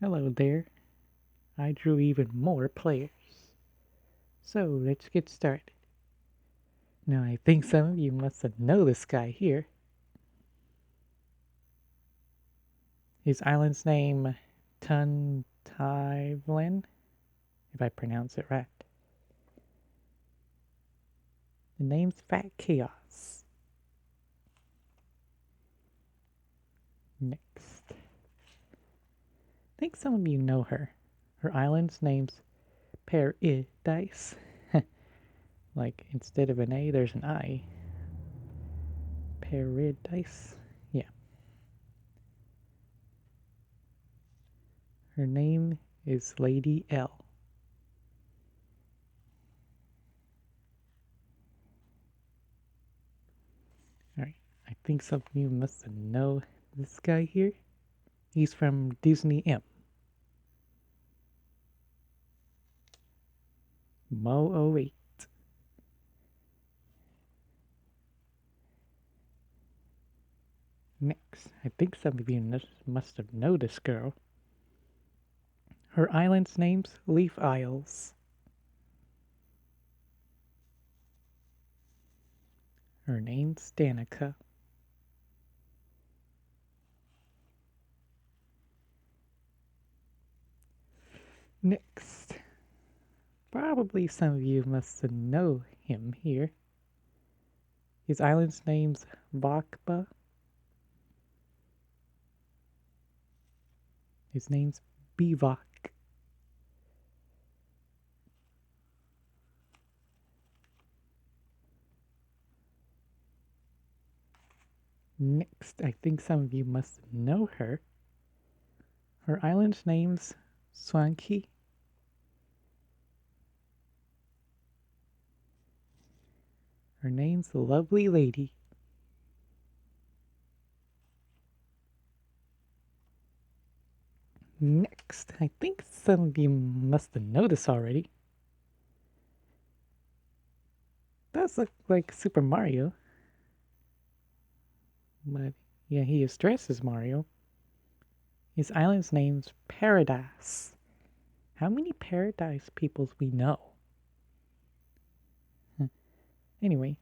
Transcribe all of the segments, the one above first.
Hello there. I drew even more players. So let's get started. Now I think some of you must know this guy here. His island's name Tuntivlin, if I pronounce it right. The name's Fat Chaos. Next. I think some of you know her. Her island's name's Paradise. Like instead of an A, there's an I. Paradise. Yeah. Her name is Lady L. Alright, I think some of you must know this guy here. He's from Disney Imp. Mo08. Next, I think some of you must have known this girl. Her island's name's Leaf Isles. Her name's Danica. Next, probably some of you must know him here. His island's name's Vakba. His name's Bivak. Next, I think some of you must know her. Her island's name's Swanky. Her name's Lovely Lady. Next, I think some of you must have noticed already. Does look like Super Mario. But yeah, he is dressed as Mario. His island's name's Paradise. How many Paradise peoples we know? Anyway,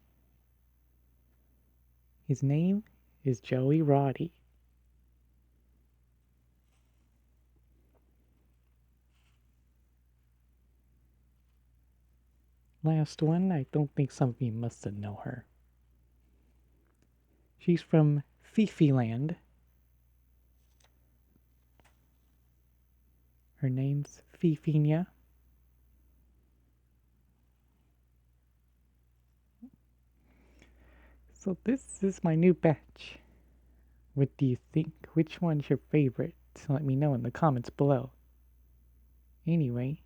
his name is Joey Roddy. Last one, I don't think some of you must have know her. She's from Fifi Land. Her name's Fifinia. So this is my new batch. What do you think? Which one's your favorite? Let me know in the comments below. Anyway,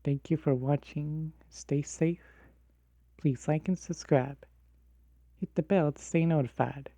thank you for watching. Stay safe. Please like and subscribe. Hit the bell to stay notified.